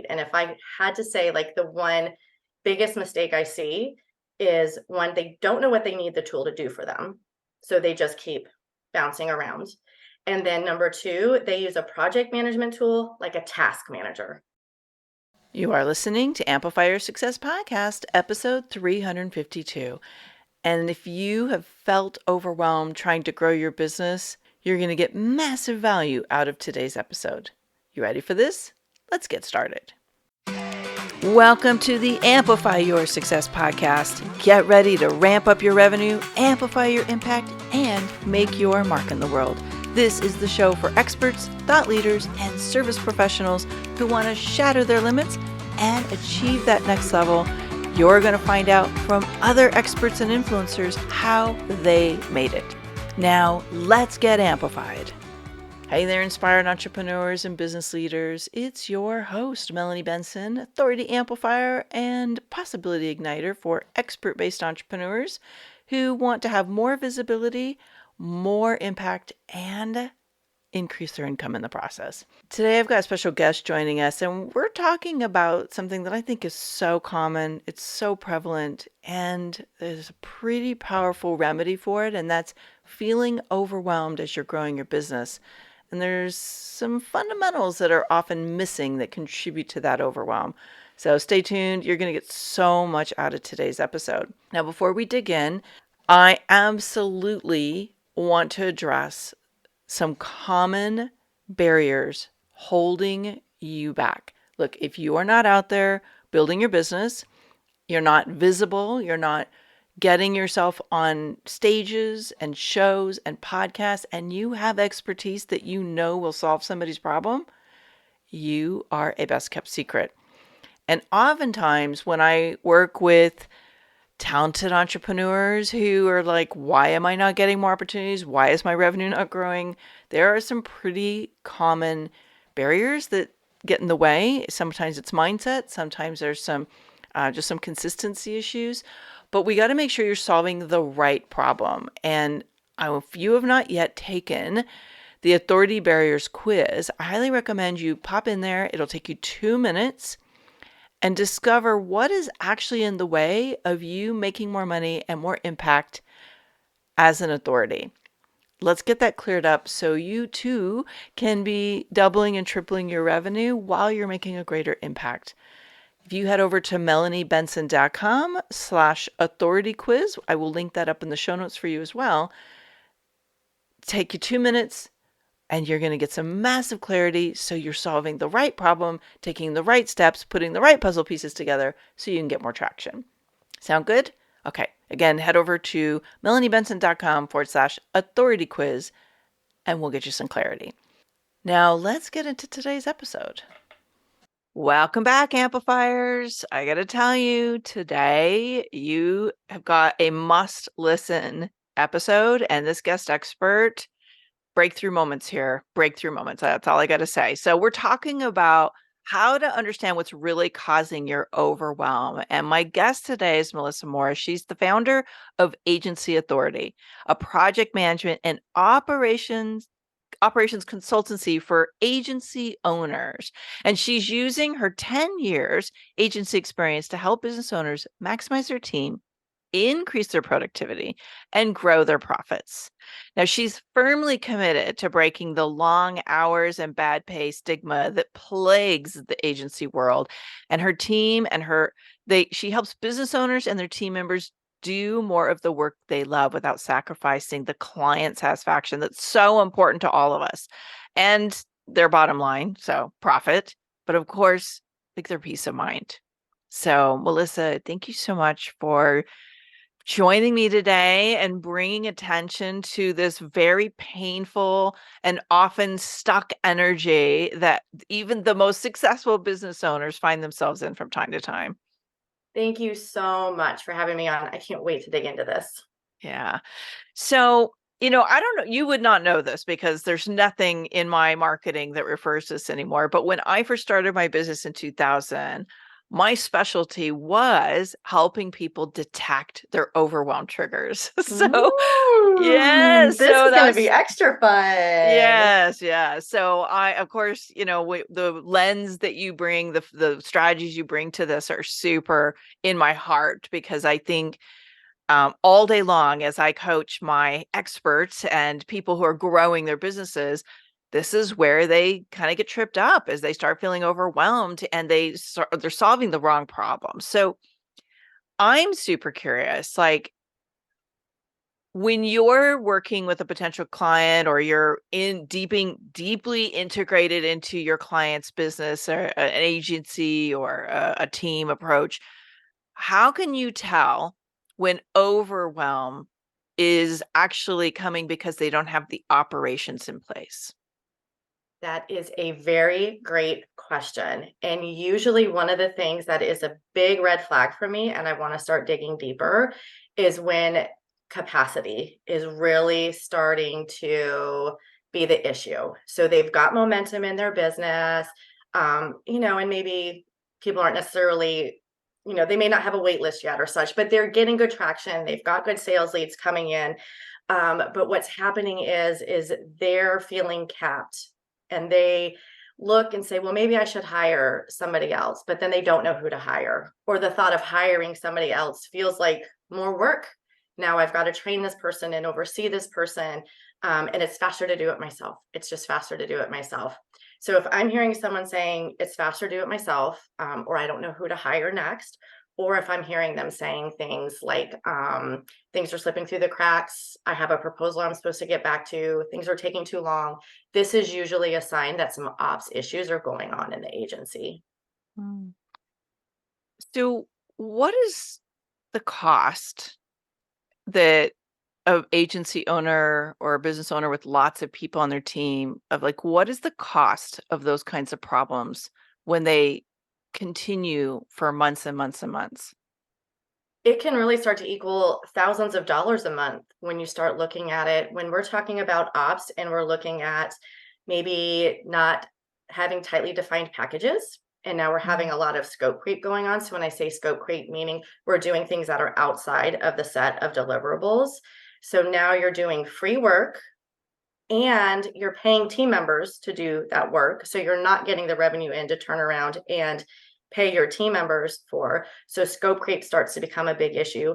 And if I had to say, like, the one biggest mistake I see is one, they don't know what they need the tool to do for them. So they just keep bouncing around. And then number two, they use a project management tool like a task manager. You are listening to Amplify Your Success Podcast, episode 352. And if you have felt overwhelmed trying to grow your business, you're going to get massive value out of today's episode. You ready for this? Let's get started. Welcome to the Amplify Your Success Podcast. Get ready to ramp up your revenue, amplify your impact, and make your mark in the world. This is the show for experts, thought leaders, and service professionals who want to shatter their limits and achieve that next level. You're going to find out from other experts and influencers how they made it. Now, let's get amplified. Hey there, inspired entrepreneurs and business leaders. It's your host, Melanie Benson, authority amplifier and possibility igniter for expert-based entrepreneurs who want to have more visibility, more impact, and increase their income in the process. Today, I've got a special guest joining us, and we're talking about something that I think is so common, it's so prevalent, and there's a pretty powerful remedy for it, and that's feeling overwhelmed as you're growing your business. And there's some fundamentals that are often missing that contribute to that overwhelm. So stay tuned. You're going to get so much out of today's episode. Now, before we dig in, I absolutely want to address some common barriers holding you back. Look, if you are not out there building your business, you're not visible, you're not getting yourself on stages and shows and podcasts, and you have expertise that you know will solve somebody's problem, you are a best kept secret. And oftentimes when I work with talented entrepreneurs who are like, why am I not getting more opportunities? Why is my revenue not growing? There are some pretty common barriers that get in the way. Sometimes it's mindset. Sometimes there's some just some consistency issues. But we got to make sure you're solving the right problem. And if you have not yet taken the Authority Barriers quiz, I highly recommend you pop in there. It'll take you 2 minutes and discover what is actually in the way of you making more money and more impact as an authority. Let's get that cleared up so you too can be doubling and tripling your revenue while you're making a greater impact. If you head over to melaniebenson.com/authority quiz, I will link that up in the show notes for you as well. Take you 2 minutes and you're going to get some massive clarity so you're solving the right problem, taking the right steps, putting the right puzzle pieces together so you can get more traction. Sound good? Okay. Again, head over to melaniebenson.com/authority quiz and we'll get you some clarity. Now let's get into today's episode. Welcome back, amplifiers. I got to tell you, today you have got a must listen episode, and this guest expert, breakthrough moments here, breakthrough moments. That's all I got to say. So we're talking about how to understand what's really causing your overwhelm. And my guest today is Melissa Morris. She's the founder of Agency Authority, a project management and operations consultancy for agency owners. And she's using her 10 years agency experience to help business owners maximize their team, increase their productivity, and grow their profits. Now, she's firmly committed to breaking the long hours and bad pay stigma that plagues the agency world. And her team and she helps business owners and their team members do more of the work they love without sacrificing the client satisfaction that's so important to all of us and their bottom line, so profit, but of course, like their peace of mind. So, Melissa, thank you so much for joining me today and bringing attention to this very painful and often stuck energy that even the most successful business owners find themselves in from time to time. Thank you so much for having me on. I can't wait to dig into this. Yeah. So, I don't know, you would not know this because there's nothing in my marketing that refers to this anymore. But when I first started my business in 2000, my specialty was helping people detect their overwhelm triggers. So, yeah, This so is going to be that's extra fun. yes, yeah. So I, of course, the lens that you bring, the strategies you bring to this are super in my heart, because I think all day long as I coach my experts and people who are growing their businesses, this is where they kind of get tripped up as they start feeling overwhelmed and they're solving the wrong problem. So I'm super curious, like, when you're working with a potential client or you're deeply integrated into your client's business or an agency or a team approach, how can you tell when overwhelm is actually coming because they don't have the operations in place? That is a very great question. And usually, one of the things that is a big red flag for me, and I want to start digging deeper, is when capacity is really starting to be the issue. So they've got momentum in their business, and maybe people aren't necessarily, they may not have a wait list yet or such, but they're getting good traction. They've got good sales leads coming in. But what's happening is they're feeling capped, and they look and say, well, maybe I should hire somebody else, but then they don't know who to hire, or the thought of hiring somebody else feels like more work. Now I've got to train this person and oversee this person. And it's faster to do it myself. It's just faster to do it myself. So if I'm hearing someone saying it's faster to do it myself, or I don't know who to hire next, or if I'm hearing them saying things like, things are slipping through the cracks, I have a proposal I'm supposed to get back to, things are taking too long, this is usually a sign that some ops issues are going on in the agency. Mm. So, what is the cost that a agency owner or a business owner with lots of people on their team of, like, what is the cost of those kinds of problems when they continue for months and months and months? It can really start to equal thousands of dollars a month when you start looking at it. When we're talking about ops and we're looking at maybe not having tightly defined packages, and now we're having Mm. a lot of scope creep going on. So when I say scope creep, meaning we're doing things that are outside of the set of deliverables. So now you're doing free work and you're paying team members to do that work. So you're not getting the revenue in to turn around and pay your team members for. So scope creep starts to become a big issue.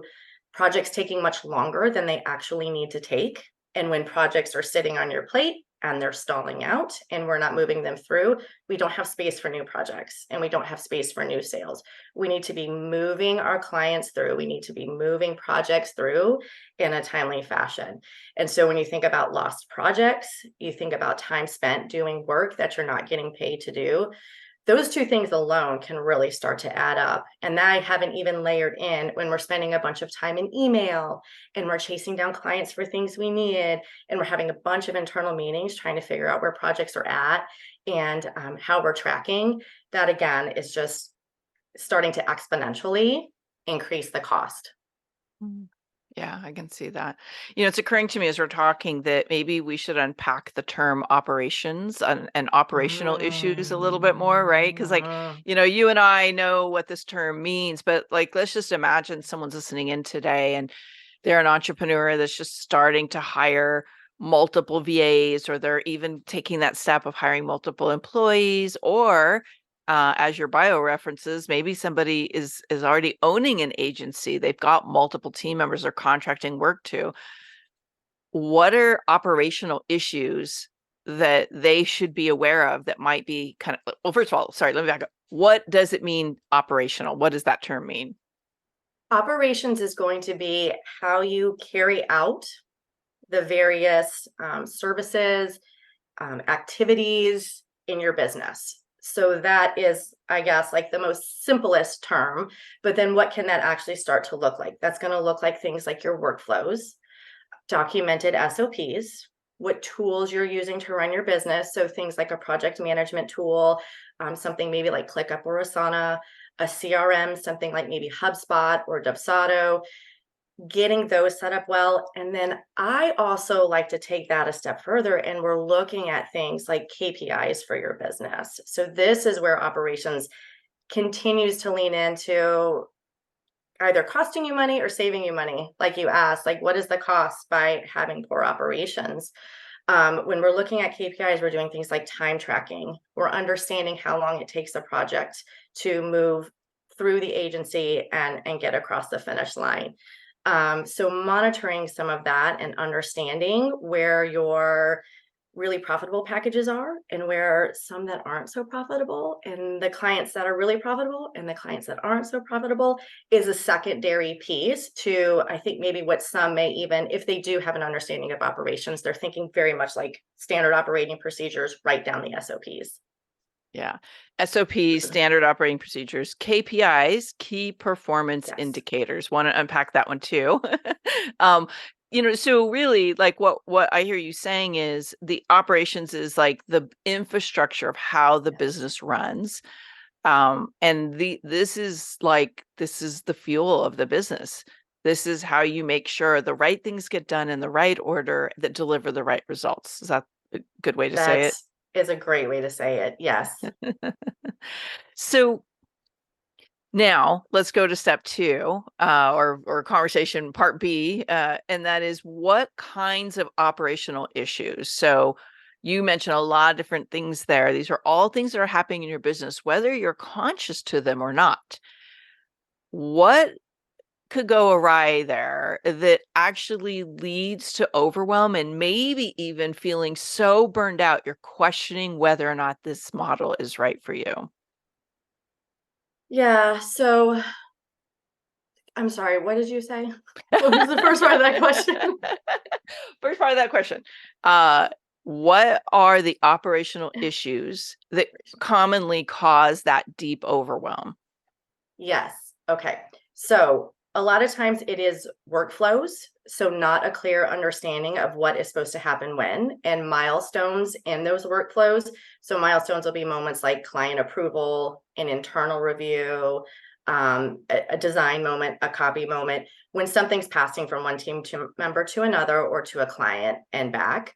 Projects taking much longer than they actually need to take. And when projects are sitting on your plate and they're stalling out and we're not moving them through, we don't have space for new projects and we don't have space for new sales. We need to be moving our clients through. We need to be moving projects through in a timely fashion. And so when you think about lost projects, you think about time spent doing work that you're not getting paid to do. Those two things alone can really start to add up. And I haven't even layered in when we're spending a bunch of time in email and we're chasing down clients for things we need. And we're having a bunch of internal meetings trying to figure out where projects are at and how we're tracking. That again is just starting to exponentially increase the cost. Mm. Yeah, I can see that. It's occurring to me as we're talking that maybe we should unpack the term operations and operational issues a little bit more, right? Because, like, Mhm. you and I know what this term means, but, like, let's just imagine someone's listening in today and they're an entrepreneur that's just starting to hire multiple VAs, or they're even taking that step of hiring multiple employees, or as your bio references, maybe somebody is already owning an agency. They've got multiple team members they're contracting work to. What are operational issues that they should be aware of that might be kind of, well, first of all, sorry, let me back up. What does it mean operational? What does that term mean? Operations is going to be how you carry out the various services, activities in your business. So that is, I guess, like the most simplest term. But then what can that actually start to look like? That's going to look like things like your workflows, documented SOPs, what tools you're using to run your business. So things like a project management tool, something maybe like ClickUp or Asana, a CRM, something like maybe HubSpot or Dubsado, getting those set up well. And then I also like to take that a step further, and we're looking at things like KPIs for your business. So this is where operations continues to lean into either costing you money or saving you money. Like you asked, like, what is the cost by having poor operations? When we're looking at KPIs, we're doing things like time tracking. We're understanding how long it takes a project to move through the agency and get across the finish line. So monitoring some of that and understanding where your really profitable packages are and where some that aren't so profitable, and the clients that are really profitable and the clients that aren't so profitable is a secondary piece to, I think, maybe what some may even, if they do have an understanding of operations, they're thinking very much like standard operating procedures, write down the SOPs. Yeah. SOPs, standard operating procedures, KPIs, key performance Yes. indicators. Want to unpack that one too. um, so really like what I hear you saying is the operations is like the infrastructure of how the Yes. business runs. And this is the fuel of the business. This is how you make sure the right things get done in the right order that deliver the right results. Is that a good way to say That it? is a great way to say it. Yes. So now let's go to step two, or conversation part B, and that is what kinds of operational issues. So you mentioned a lot of different things there. These are all things that are happening in your business, whether you're conscious to them or not. What could go awry there that actually leads to overwhelm and maybe even feeling so burned out you're questioning whether or not this model is right for you? Yeah. So I'm sorry, what did you say? What was the first part of that question? First part of that question. Uh, what are the operational issues that commonly cause that deep overwhelm? Yes. Okay. So a lot of times it is workflows. So not a clear understanding of what is supposed to happen when, and milestones in those workflows. So milestones will be moments like client approval, an internal review, a design moment, a copy moment, when something's passing from one member to another or to a client and back.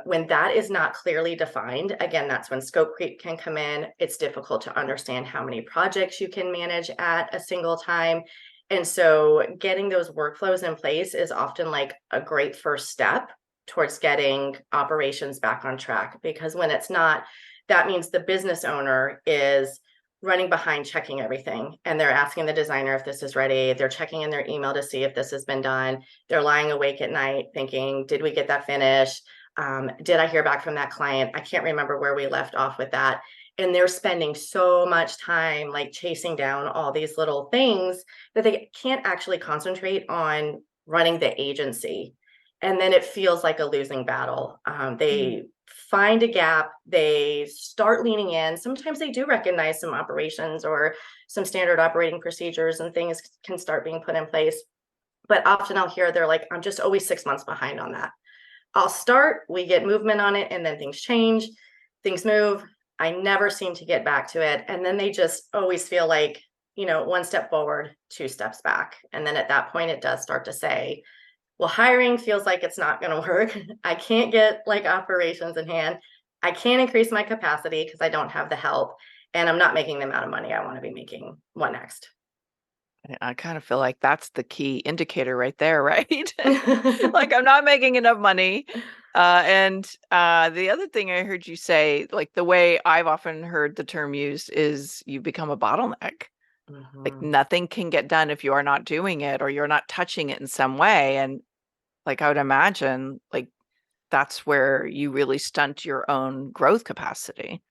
When that is not clearly defined, again, that's when scope creep can come in. It's difficult to understand how many projects you can manage at a single time. And so getting those workflows in place is often like a great first step towards getting operations back on track. Because when it's not, that means the business owner is running behind checking everything. And they're asking the designer if this is ready. They're checking in their email to see if this has been done. They're lying awake at night thinking, did we get that finished? Did I hear back from that client? I can't remember where we left off with that. And they're spending so much time like chasing down all these little things that they can't actually concentrate on running the agency. And then it feels like a losing battle. They find a gap, they start leaning in. Sometimes they do recognize some operations or some standard operating procedures, and things can start being put in place. But often I'll hear they're like, I'm just always 6 months behind on that. I'll start, we get movement on it, and then things change, things move. I never seem to get back to it. And then they just always feel like, one step forward, two steps back. And then at that point, it does start to say, well, hiring feels like it's not going to work. I can't get like operations in hand. I can't increase my capacity because I don't have the help. And I'm not making the amount of money I want to be making. What next? I kind of feel like that's the key indicator right there, right? Like I'm not making enough money. And the other thing I heard you say, like the way I've often heard the term used is you become a bottleneck. Like nothing can get done if you are not doing it or you're not touching it in some way. And like I would imagine, like that's where you really stunt your own growth capacity.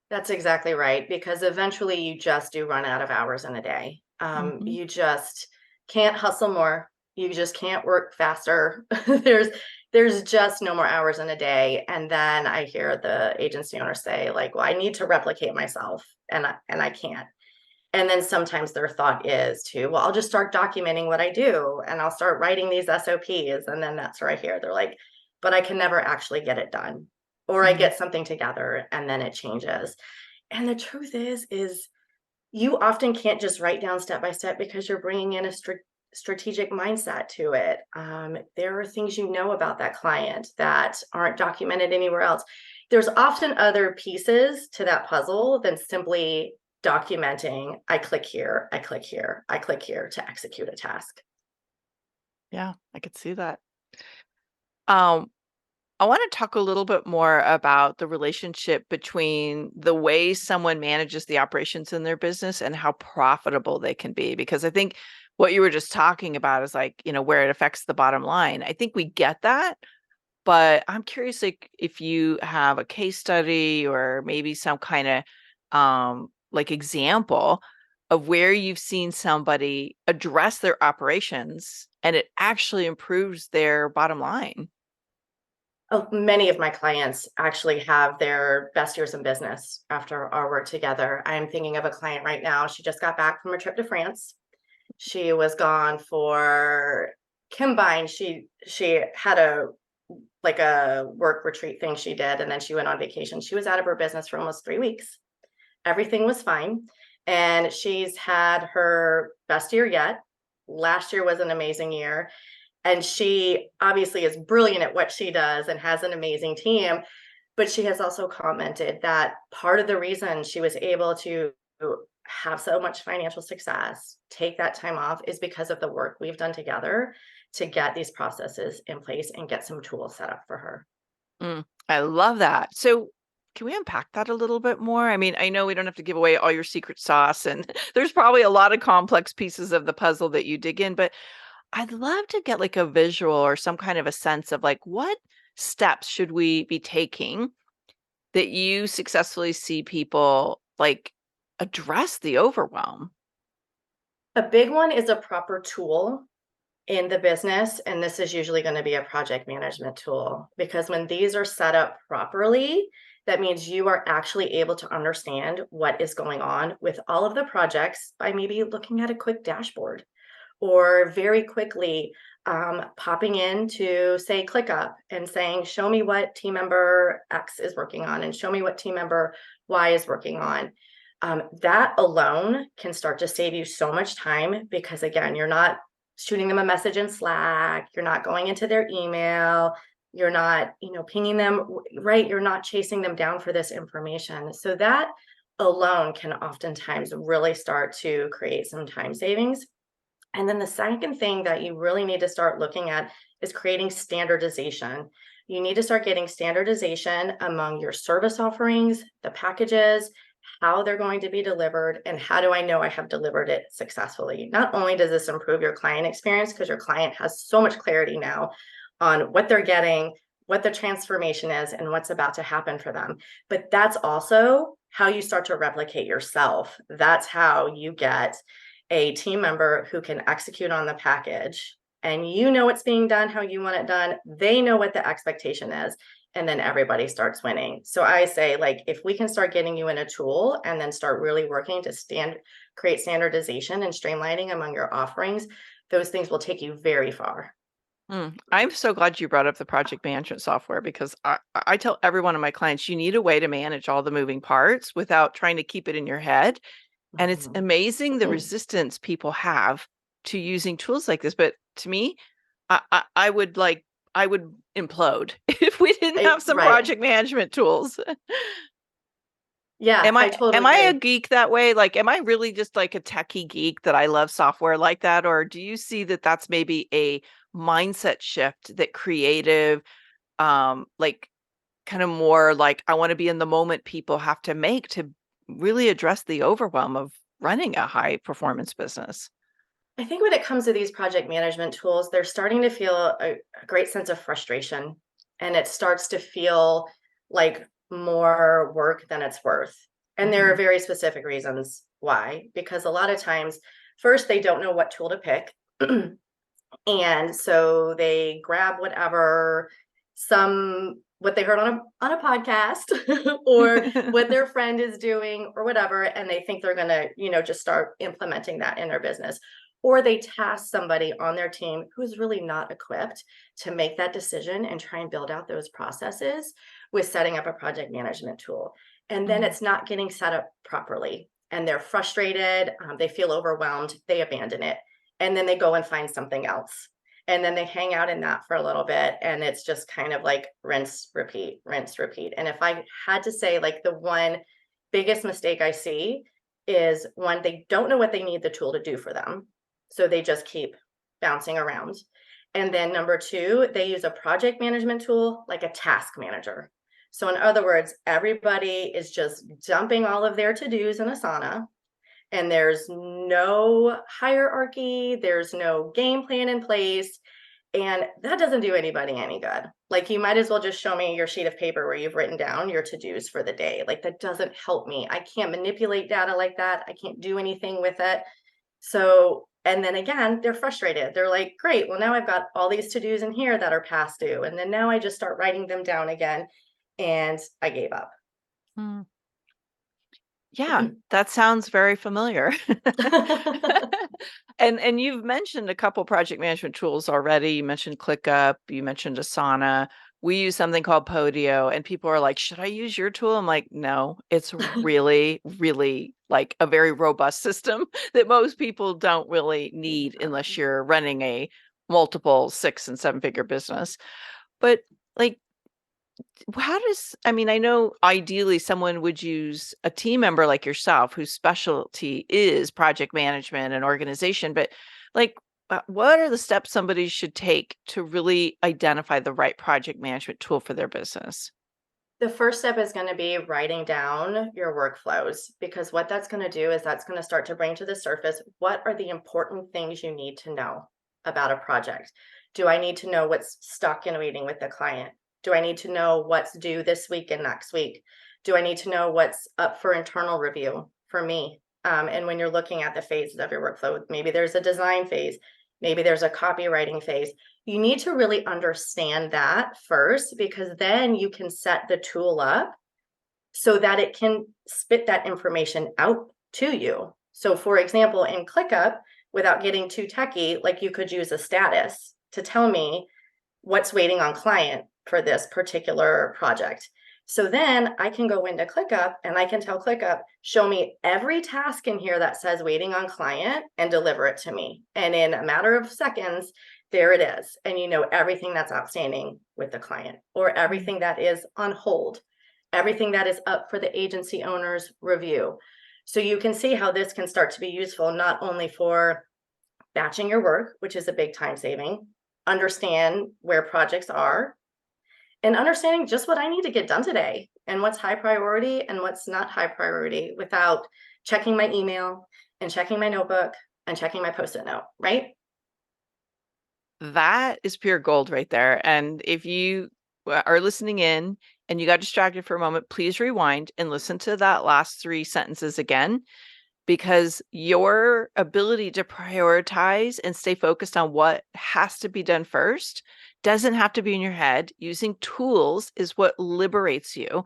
That's exactly right, because eventually you just do run out of hours in a day. Mhm. You just can't hustle more. You just can't work faster. there's just no more hours in a day. And then I hear the agency owner say, like, well, I need to replicate myself, and I can't. And then sometimes their thought is to, well, I'll just start documenting what I do and I'll start writing these SOPs. And then that's where I hear they're like, but I can never actually get it done. Or I Mhm. get something together and then it changes. And the truth is you often can't just write down step by step because you're bringing in a strategic mindset to it. There are things about that client that aren't documented anywhere else. There's often other pieces to that puzzle than simply documenting, I click here, I click here, I click here to execute a task. Yeah, I could see that. Um, I want to talk a little bit more about the relationship between the way someone manages the operations in their business and how profitable they can be. Because I think what you were just talking about is like, where it affects the bottom line. I think we get that, but I'm curious, like, if you have a case study or maybe some kind of like example of where you've seen somebody address their operations and it actually improves their bottom line. Oh, many of my clients actually have their best years in business after our work together. I'm thinking of a client right now. She just got back from a trip to France. She was gone for combined. She had a work retreat thing she did, and then she went on vacation. She was out of her business for almost 3 weeks. Everything was fine. And she's had her best year yet. Last year was an amazing year. And she obviously is brilliant at what she does and has an amazing team. But she has also commented that part of the reason she was able to have so much financial success, take that time off, is because of the work we've done together to get these processes in place and get some tools set up for her. I love that. So, can we unpack that a little bit more? I mean, I know we don't have to give away all your secret sauce, and there's probably a lot of complex pieces of the puzzle that you dig in, but I'd love to get like a visual or some kind of a sense of like what steps should we be taking that you successfully see people like address the overwhelm. A big one is a proper tool in the business, and this is usually going to be a project management tool, because when these are set up properly, that means you are actually able to understand what is going on with all of the projects by maybe looking at a quick dashboard or very quickly popping into, say, ClickUp and saying, show me what team member X is working on and show me what team member Y is working on. That alone can start to save you so much time, because again, you're not shooting them a message in Slack, you're not going into their email, you're not, pinging them, right? You're not chasing them down for this information. So that alone can oftentimes really start to create some time savings. And then the second thing that you really need to start looking at is creating standardization. You need to start getting standardization among your service offerings, the packages, how they're going to be delivered, and how do I know I have delivered it successfully? Not only does this improve your client experience, because your client has so much clarity now on what they're getting, what the transformation is, and what's about to happen for them, but that's also how you start to replicate yourself. That's how you get a team member who can execute on the package, and what's being done, how you want it done. They know what the expectation is, and then everybody starts winning. So I say, like, if we can start getting you in a tool and then start really working to create standardization and streamlining among your offerings, those things will take you very far. I'm so glad you brought up the project management software, because I tell every one of my clients, you need a way to manage all the moving parts without trying to keep it in your head. And it's amazing the resistance people have to using tools like this. But to me, I would implode if we didn't have some Right. project management tools. Yeah, I totally am I a agree. geek that way? Like, am I really just like a techie geek that I love software like that? Or do you see that that's maybe a mindset shift that creative, like kind of more like I want to be in the moment people have to make to really address the overwhelm of running a high performance business? I think when it comes to these project management tools, they're starting to feel a great sense of frustration, and it starts to feel like more work than it's worth. And there are Mhm. very specific reasons why, because a lot of times, first, they don't know what tool to pick. And so they grab what they heard on a podcast or what their friend is doing or whatever, and they think they're going to, just start implementing that in their business. Or they task somebody on their team who is really not equipped to make that decision and try and build out those processes with setting up a project management tool. And then Mm. it's not getting set up properly, and they're frustrated, they feel overwhelmed, they abandon it, and then they go and find something else. And then they hang out in that for a little bit, and it's just kind of like rinse, repeat, rinse, repeat. And if I had to say, like, the one biggest mistake I see is one, they don't know what they need the tool to do for them. So they just keep bouncing around. And then number two, they use a project management tool like a task manager. So in other words, everybody is just dumping all of their to-dos in Asana, and there's no hierarchy, there's no game plan in place. And that doesn't do anybody any good. Like, you might as well just show me your sheet of paper where you've written down your to-dos for the day. Like, that doesn't help me. I can't manipulate data like that. I can't do anything with it. So, and then again, they're frustrated. They're like, great, well, now I've got all these to-dos in here that are past due. And then now I just start writing them down again. And I gave up. Mm. Yeah, that sounds very familiar. And you've mentioned a couple project management tools already. You mentioned ClickUp, you mentioned Asana. We use something called Podio, and people are like, should I use your tool? I'm like, no, it's really, really like a very robust system that most people don't really need unless you're running a multiple 6 and 7 figure business. But like, I mean, I know ideally someone would use a team member like yourself whose specialty is project management and organization, but like, what are the steps somebody should take to really identify the right project management tool for their business? The first step is going to be writing down your workflows, because what that's going to do is that's going to start to bring to the surface what are the important things you need to know about a project. Do I need to know what's stuck and waiting with the client? Do I need to know what's due this week and next week? Do I need to know what's up for internal review for me? And when you're looking at the phases of your workflow, maybe there's a design phase, maybe there's a copywriting phase. You need to really understand that first, because then you can set the tool up so that it can spit that information out to you. So for example, in ClickUp, without getting too techie, like, you could use a status to tell me what's waiting on client for this particular project. So then I can go into ClickUp and I can tell ClickUp, show me every task in here that says waiting on client and deliver it to me. And in a matter of seconds, there it is. And you know everything that's outstanding with the client, or everything that is on hold, everything that is up for the agency owner's review. So you can see how this can start to be useful, not only for batching your work, which is a big time saving, understand where projects are, and understanding just what I need to get done today and what's high priority and what's not high priority, without checking my email and checking my notebook and checking my Post-it note, right? That is pure gold right there. And if you are listening in and you got distracted for a moment, please rewind and listen to that last 3 sentences again, because your ability to prioritize and stay focused on what has to be done first doesn't have to be in your head. Using tools is what liberates you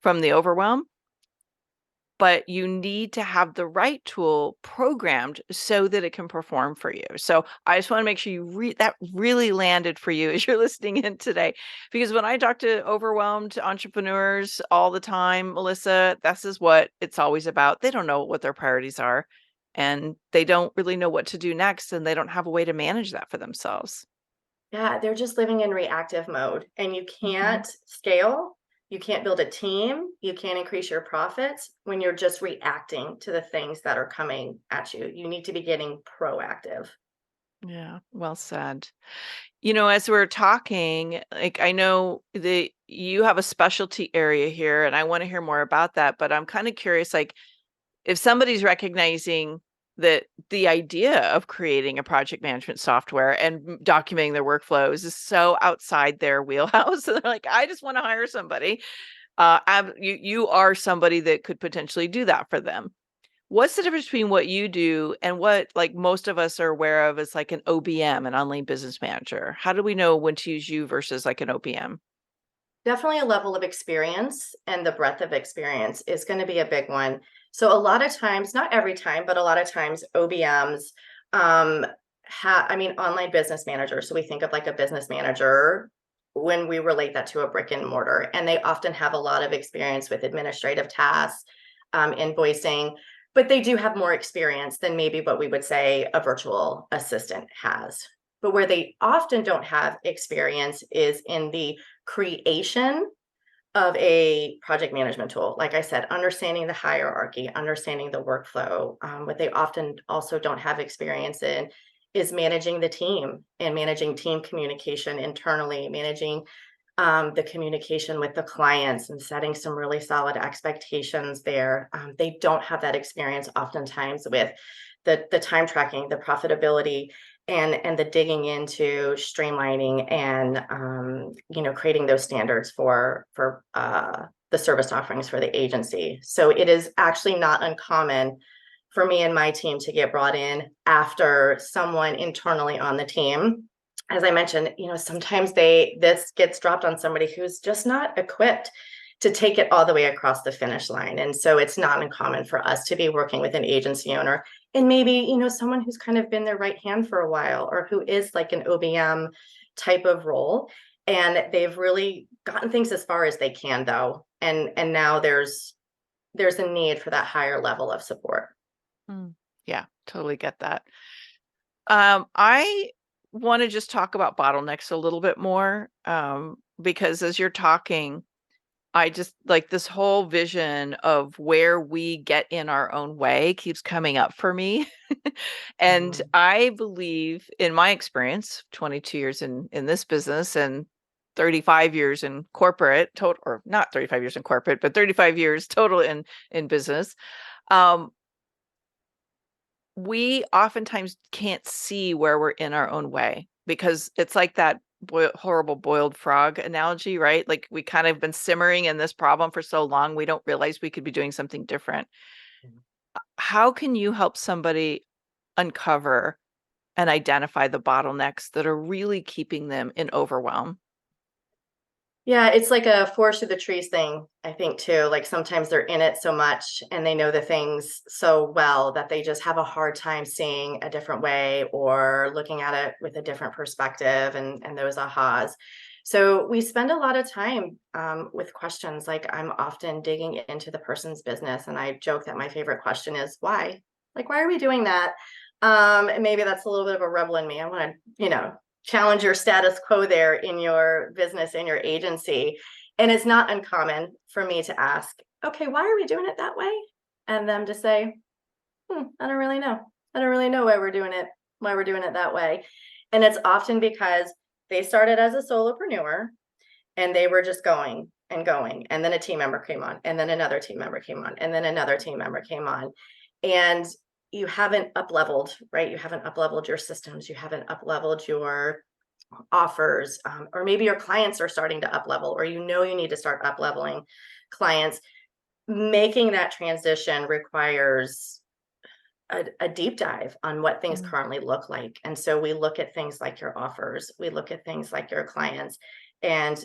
from the overwhelm, but you need to have the right tool programmed so that it can perform for you. So I just want to make sure that really landed for you as you're listening in today. Because when I talk to overwhelmed entrepreneurs all the time, Melissa, this is what it's always about. They don't know what their priorities are, and they don't really know what to do next, and they don't have a way to manage that for themselves. Yeah, they're just living in reactive mode, and you Mhm. can't scale. You can't build a team. You can't increase your profits when you're just reacting to the things that are coming at you. You need to be getting proactive. Yeah, well said. As we're talking, like, I know that you have a specialty area here, and I want to hear more about that, but I'm kind of curious, like, if somebody's recognizing that the idea of creating a project management software and documenting their workflows is so outside their wheelhouse, and they're like, I just want to hire somebody. You are somebody that could potentially do that for them. What's the difference between what you do and what, like, most of us are aware of as like an OBM, an online business manager? How do we know when to use you versus like an OBM? Definitely a level of experience, and the breadth of experience is going to be a big one. So a lot of times, not every time, but a lot of times OBMs online business managers. So we think of like a business manager when we relate that to a brick and mortar, and they often have a lot of experience with administrative tasks, invoicing, but they do have more experience than maybe what we would say a virtual assistant has. But where they often don't have experience is in the creation of a project management tool. Like I said, understanding the hierarchy, understanding the workflow. What they often also don't have experience in is managing the team and managing team communication internally, managing the communication with the clients and setting some really solid expectations there. They don't have that experience oftentimes with the time tracking, the profitability, and the digging into streamlining and creating those standards for the service offerings for the agency. So it is actually not uncommon for me and my team to get brought in after someone internally on the team. As I mentioned, sometimes this gets dropped on somebody who's just not equipped to take it all the way across the finish line. And so it's not uncommon for us to be working with an agency owner and maybe, someone who's kind of been their right hand for a while, or who is like an OBM type of role. And they've really gotten things as far as they can, though. And now there's a need for that higher level of support. Yeah, totally get that. I want to just talk about bottlenecks a little bit more, because as you're talking, I just like this whole vision of where we get in our own way keeps coming up for me. And I believe, in my experience, 22 years in this business and 35 years in corporate total, or not 35 years in corporate, but 35 years total in business. We oftentimes can't see where we're in our own way, because it's like that horrible boiled frog analogy, right? Like we kind of been simmering in this problem for so long, we don't realize we could be doing something different. How can you help somebody uncover and identify the bottlenecks that are really keeping them in overwhelm? Yeah, it's like a forest through the trees thing, I think, too. Like sometimes they're in it so much and they know the things so well that they just have a hard time seeing a different way or looking at it with a different perspective and those ahas. So we spend a lot of time with questions. Like I'm often digging into the person's business, and I joke that my favorite question is why? Like, why are we doing that? And maybe that's a little bit of a rebel in me. I want to, challenge your status quo there in your business, in your agency. And it's not uncommon for me to ask, okay, why are we doing it that way? And them to say, I don't really know. I don't really know why we're doing it that way. And it's often because they started as a solopreneur and they were just going and going. And then a team member came on, and then another team member came on, and then another team member came on. And you haven't up-leveled, right? You haven't up-leveled your systems. You haven't up-leveled your offers, or maybe your clients are starting to up-level, or you need to start up-leveling clients. Making that transition requires a deep dive on what things currently look like. And so we look at things like your offers, we look at things like your clients, and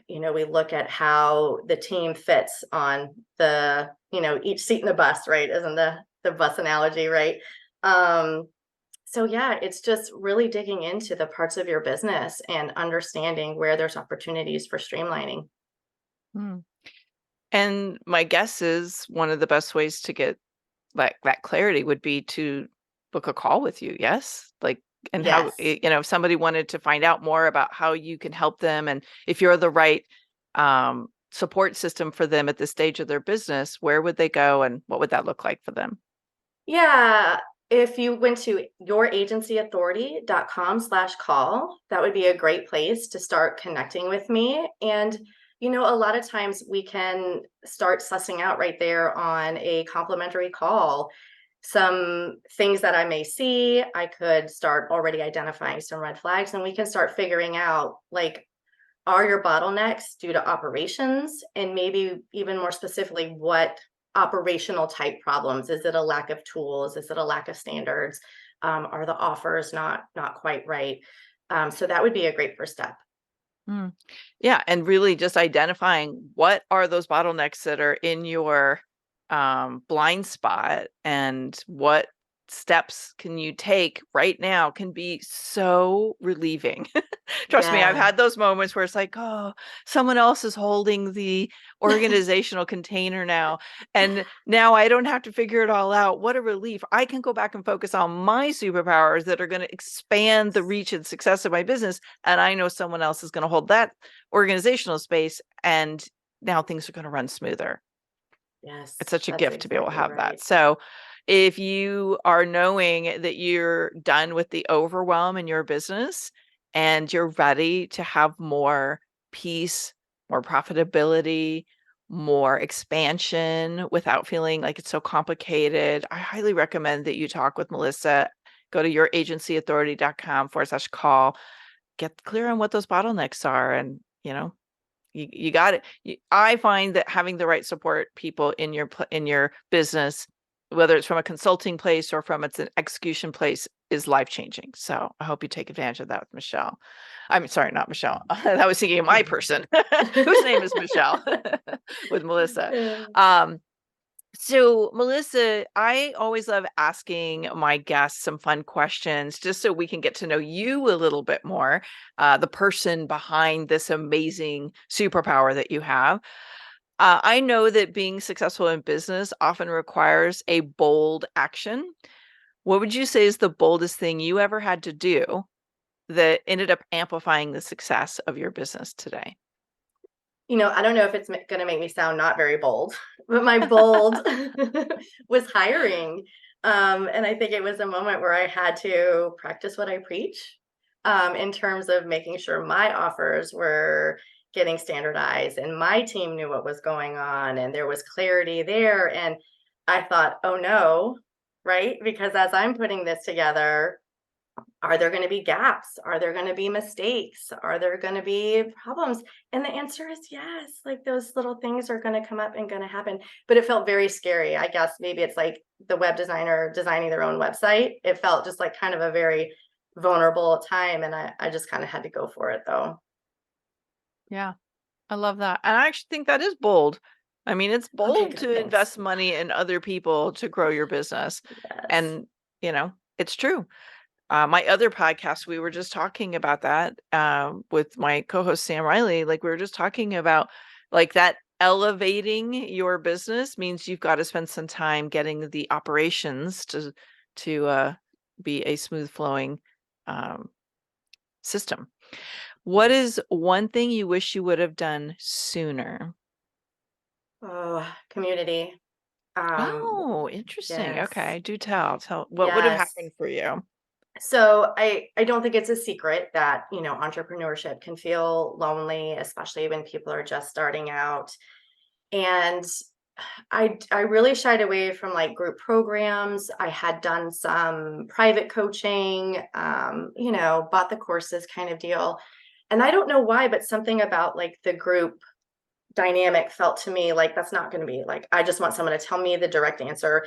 we look at how the team fits on the, each seat in the bus, right? Isn't the bus analogy, right? So yeah, it's just really digging into the parts of your business and understanding where there's opportunities for streamlining. And my guess is one of the best ways to get that clarity would be to book a call with you. Yes. Like, and how, Yes. if somebody wanted to find out more about how you can help them, and if you're the right support system for them at this stage of their business, where would they go and what would that look like for them? Yeah. If you went to youragencyauthority.com/call, that would be a great place to start connecting with me. And, a lot of times we can start sussing out right there on a complimentary call some things that I may see. I could start already identifying some red flags, and we can start figuring out, like, are your bottlenecks due to operations? And maybe even more specifically, what operational type problems? Is it a lack of tools? Is it a lack of standards? Are the offers not quite right? So that would be a great first step. Yeah, and really just identifying what are those bottlenecks that are in your blind spot, and what steps can you take right now can be so relieving. Trust me, I've Yeah. had those moments where it's like, oh, someone else is holding the organizational container now. And now I don't have to figure it all out. What a relief. I can go back and focus on my superpowers that are going to expand the reach and success of my business. And I know someone else is going to hold that organizational space. And now things are going to run smoother. Yes, It's such a that's gift to be able to exactly have that. right. So if you are knowing that you're done with the overwhelm in your business and you're ready to have more peace, more profitability, more expansion without feeling like it's so complicated, I highly recommend that you talk with Melissa. Go to youragencyauthority.com/call, get clear on what those bottlenecks are. And, you got it. I find that having the right support people in your business, whether it's from a consulting place or from it's an execution place, is life-changing. So I hope you take advantage of that with Michelle. I'm sorry, not Michelle. I was thinking of my person whose name is Michelle with Melissa. Yeah. So, Melissa, I always love asking my guests some fun questions just so we can get to know you a little bit more, the person behind this amazing superpower that you have. I know that being successful in business often requires a bold action. What would you say is the boldest thing you ever had to do that ended up amplifying the success of your business today? I don't know if it's going to make me sound not very bold, but my bold was hiring. And I think it was a moment where I had to practice what I preach, in terms of making sure my offers were getting standardized and my team knew what was going on and there was clarity there. And I thought, oh no, right? Because as I'm putting this together, are there going to be gaps? Are there going to be mistakes? Are there going to be problems? And the answer is yes. Like those little things are going to come up and going to happen. But it felt very scary. I guess maybe it's like the web designer designing their own website. It felt just like kind of a very vulnerable time. And I just kind of had to go for it though. Yeah, I love that. And I actually think that is bold. I mean, it's Okay, bold good. to Thanks. invest money in other people to grow your business. Yes. And, it's true. My other podcast, we were just talking about that with my co-host Sam Riley. Like we were just talking about like that elevating your business means you've got to spend some time getting the operations to be a smooth flowing um, system. What Yes. is one thing you wish you would have done sooner? Oh, community. Um, Oh, interesting. yes. Okay, do tell. Tell what would have Yes. happened for you? So I don't think it's a secret that, entrepreneurship can feel lonely, especially when people are just starting out. And I really shied away from like group programs. I had done some private coaching, bought the courses kind of deal. And I don't know why, but something about like the group dynamic felt to me like that's not going to be like I just want someone to tell me the direct answer.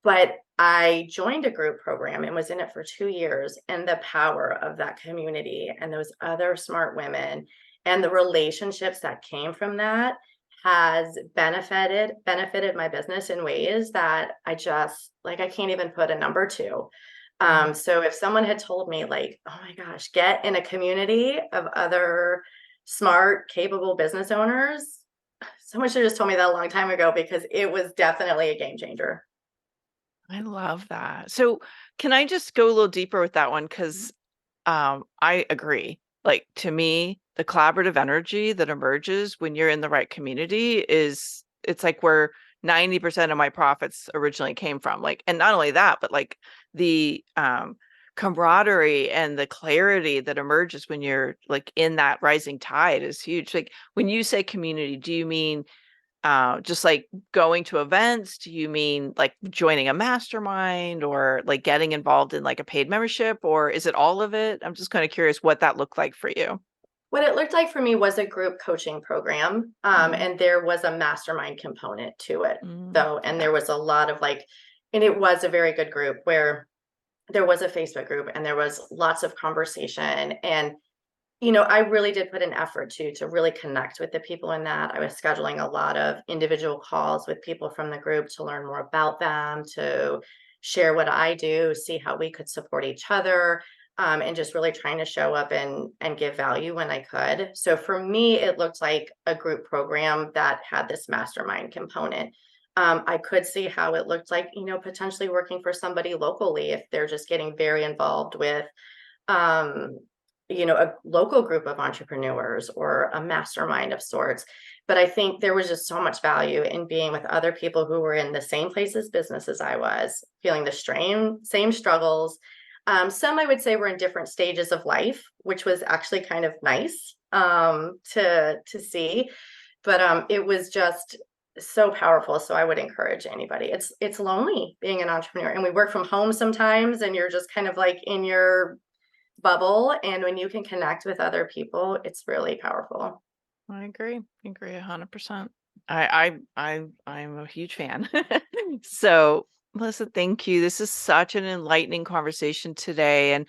But I joined a group program and was in it for 2 years, and the power of that community and those other smart women and the relationships that came from that has benefited my business in ways that I just like I can't even put a number to. Mm. So if someone had told me like, oh my gosh, get in a community of other smart, capable business owners, someone should have just told me that a long time ago because it was definitely a game changer. I love that. So, can I just go a little deeper with that one? Because I agree. Like to me, the collaborative energy that emerges when you're in the right community it's like where 90% of my profits originally came from. Like, and not only that, but like the camaraderie and the clarity that emerges when you're like in that rising tide is huge. Like when you say community, do you mean just like going to events? Do you mean like joining a mastermind or like getting involved in like a paid membership, or is it all of it? I'm just kind of curious what that looked like for you. What it looked like for me was a group coaching program, Mm, and there was a mastermind component to it, though, and yeah. there was a lot of like, and it was a very good group where there was a Facebook group and there was lots of conversation. And I really did put an effort to really connect with the people in that. I was scheduling a lot of individual calls with people from the group to learn more about them, to share what I do, see how we could support each other, and just really trying to show up and give value when I could. So for me, it looked like a group program that had this mastermind component. I could see how it looked like, potentially working for somebody locally if they're just getting very involved with um, a local group of entrepreneurs or a mastermind of sorts. But I think there was just so much value in being with other people who were in the same places business as I was, feeling the same struggles. Some I would say were in different stages of life, which was actually kind of nice to see. But it was just so powerful. So I would encourage anybody. It's lonely being an entrepreneur, and we work from home sometimes, and you're just kind of like in your bubble. And when you can connect with other people, it's really powerful. I agree. 100%. I'm a huge fan. So, Melissa, thank you. This is such an enlightening conversation today. And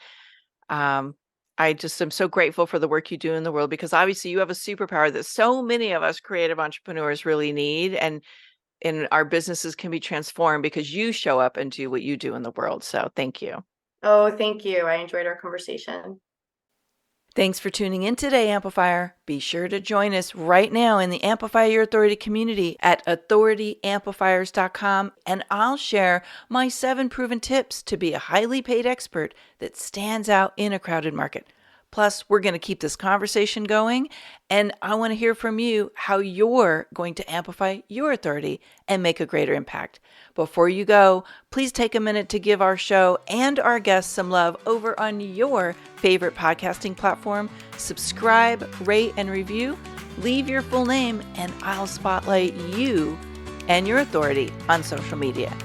I just am so grateful for the work you do in the world, because obviously you have a superpower that so many of us creative entrepreneurs really need. And our businesses can be transformed because you show up and do what you do in the world. So thank you. Oh, thank you. I enjoyed our conversation. Thanks for tuning in today, Amplifier. Be sure to join us right now in the Amplify Your Authority community at authorityamplifiers.com, and I'll share my 7 proven tips to be a highly paid expert that stands out in a crowded market. Plus, we're going to keep this conversation going, and I want to hear from you how you're going to amplify your authority and make a greater impact. Before you go, please take a minute to give our show and our guests some love over on your favorite podcasting platform. Subscribe, rate, and review. Leave your full name, and I'll spotlight you and your authority on social media.